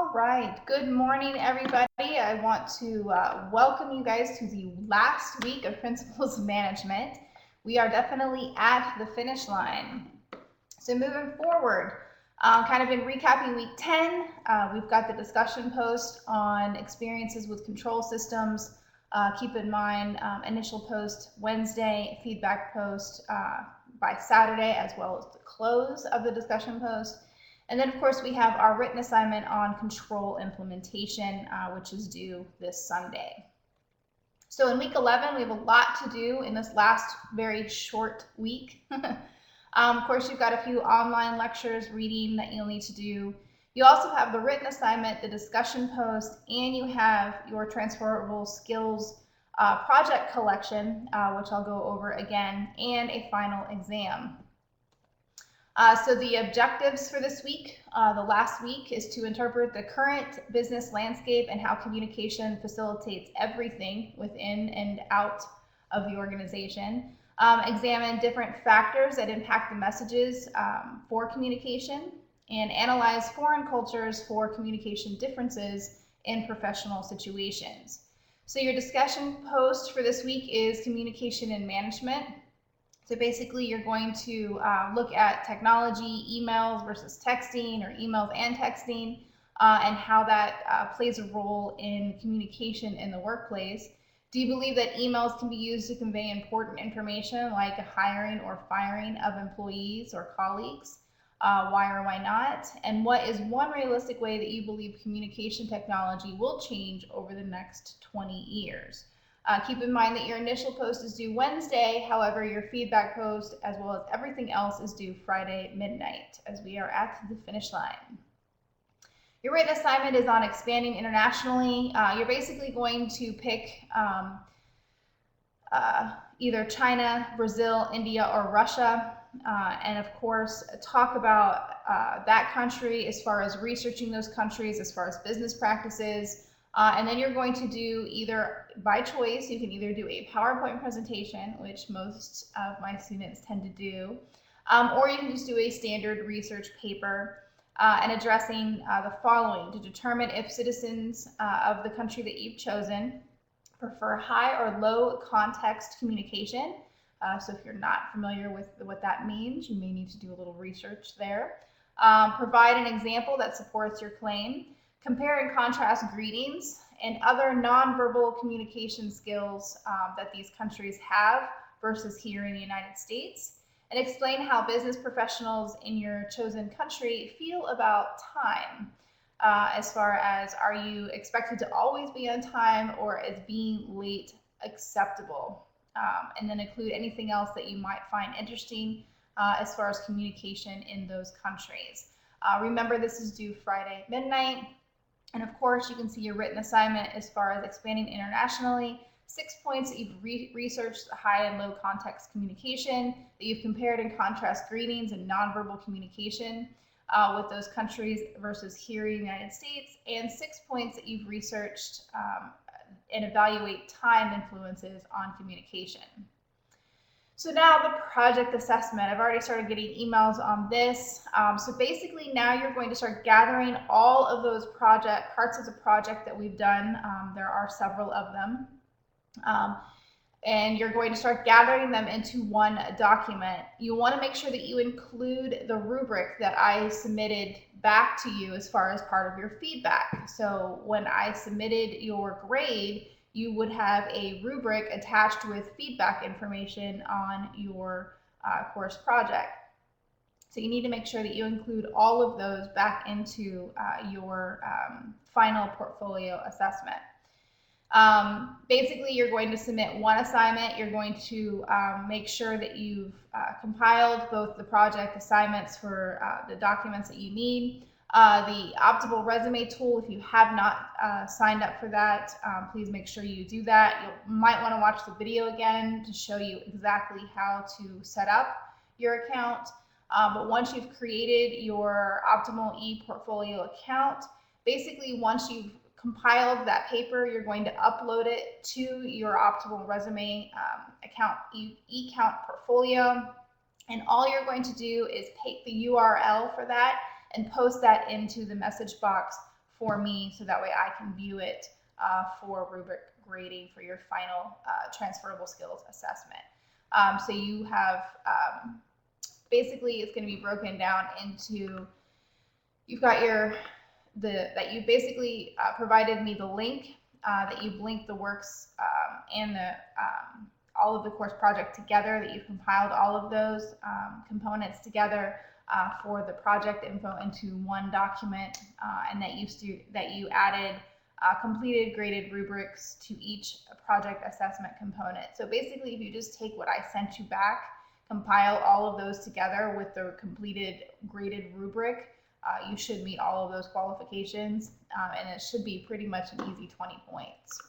All right, good morning, everybody. I want to welcome you guys to the last week of Principles of Management. We are definitely at the finish line. So moving forward, kind of been recapping week 10. We've got the discussion post on experiences with control systems. Keep in mind, initial post Wednesday, feedback post by Saturday, as well as the close of the discussion post. And then, of course, we have our written assignment on control implementation, which is due this Sunday. So in week 11, we have a lot to do in this last very short week. Of course, you've got a few online lectures, reading that you'll need to do. You also have the written assignment, the discussion post, and you have your transferable skills project collection, which I'll go over again, and a final exam. So the objectives for this week, the last week, is to interpret the current business landscape and how communication facilitates everything within and out of the organization. Examine different factors that impact the messages for communication, and analyze foreign cultures for communication differences in professional situations. So your discussion post for this week is communication and management. So basically, you're going to look at technology, emails versus texting, or emails and texting, and how that plays a role in communication in the workplace. Do you believe that emails can be used to convey important information like a hiring or firing of employees or colleagues? Why or why not? And what is one realistic way that you believe communication technology will change over the next 20 years? Keep in mind that your initial post is due Wednesday. However, your feedback post, as well as everything else, is due Friday midnight, as we are at the finish line. Your written assignment is on expanding internationally. You're basically going to pick either China, Brazil, India, or Russia, and of course talk about that country as far as researching those countries, as far as business practices. And then you're going to do, either by choice, you can either do a PowerPoint presentation, which most of my students tend to do, or you can just do a standard research paper and addressing the following: to determine if citizens of the country that you've chosen prefer high or low context communication. So if you're not familiar with what that means, you may need to do a little research there. Provide an example that supports your claim. Compare and contrast greetings and other nonverbal communication skills that these countries have versus here in the United States. And explain how business professionals in your chosen country feel about time, as far as, are you expected to always be on time, or is being late acceptable? And then include anything else that you might find interesting as far as communication in those countries. Remember, this is due Friday midnight. And of course, you can see your written assignment as far as expanding internationally. 6 points that you've researched high and low context communication, that you've compared and contrast greetings and nonverbal communication with those countries versus here in the United States, and 6 points that you've researched and evaluate time influences on communication. So now the project assessment. I've already started getting emails on this. So basically now you're going to start gathering all of those parts of the project that we've done. There are several of them. And you're going to start gathering them into one document. You want to make sure that you include the rubric that I submitted back to you as far as part of your feedback. So when I submitted your grade, you would have a rubric attached with feedback information on your course project. So you need to make sure that you include all of those back into your final portfolio assessment. Basically, you're going to submit one assignment. You're going to make sure that you've compiled both the project assignments for the documents that you need. The optimal resume tool, if you have not signed up for that, please make sure you do that. You might want to watch the video again to show you exactly how to set up your account. But once you've created your optimal ePortfolio account, basically once you've compiled that paper, you're going to upload it to your optimal resume account eCount portfolio. And all you're going to do is take the URL for that and post that into the message box for me, so that way I can view it for rubric grading for your final transferable skills assessment. So you have basically, it's going to be broken down into, you've got that you basically provided me the link, that you've linked the works and all of the course project together, that you've compiled all of those components together for the project info into one document, and that you added completed graded rubrics to each project assessment component. So basically, if you just take what I sent you back, compile all of those together with the completed graded rubric, you should meet all of those qualifications, and it should be pretty much an easy 20 points.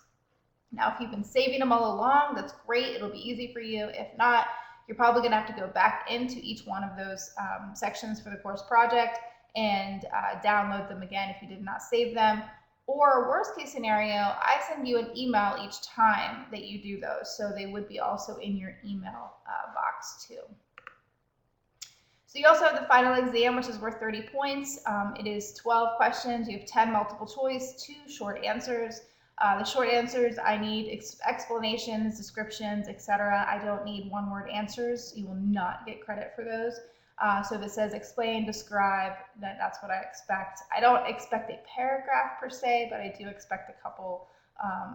Now, if you've been saving them all along, that's great. It'll be easy for you. If not, you're probably going to have to go back into each one of those sections for the course project and download them again if you did not save them. Or worst case scenario, I send you an email each time that you do those, so they would be also in your email box too. So you also have the final exam, which is worth 30 points. It is 12 questions. You have 10 multiple choice, 2 short answers. The short answers, I need explanations, descriptions, etc. I don't need one-word answers. You will not get credit for those. So if it says explain, describe, then that's what I expect. I don't expect a paragraph per se, but I do expect a couple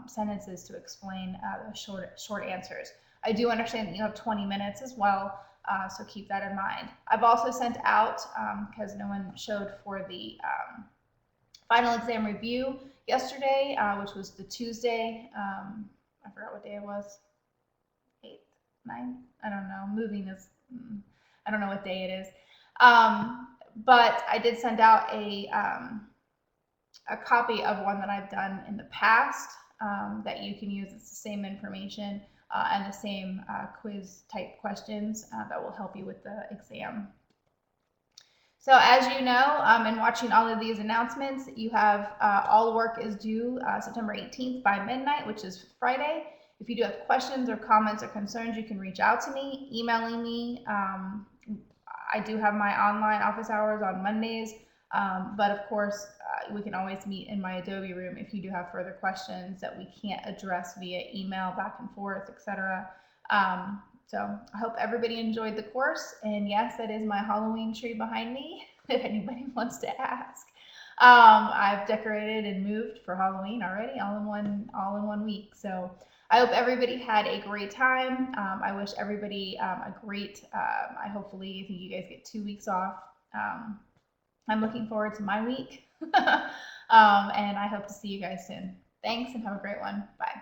sentences to explain the short answers. I do understand that you have 20 minutes as well, so keep that in mind. I've also sent out, because no one showed for the final exam review yesterday, which was the Tuesday. I forgot what day it was. 8th, 9th? I don't know. Moving is, I don't know what day it is. But I did send out a copy of one that I've done in the past that you can use. It's the same information and the same quiz type questions that will help you with the exam. So as you know, in watching all of these announcements, you have all work is due September 18th by midnight, which is Friday. If you do have questions or comments or concerns, you can reach out to me, emailing me. I do have my online office hours on Mondays, but of course, we can always meet in my Adobe room if you do have further questions that we can't address via email, back and forth, etc. So I hope everybody enjoyed the course, and yes, that is my Halloween tree behind me, if anybody wants to ask. I've decorated and moved for Halloween already, all in one week. So I hope everybody had a great time. I wish everybody a great, I think you guys get 2 weeks off. I'm looking forward to my week, and I hope to see you guys soon. Thanks, and have a great one. Bye.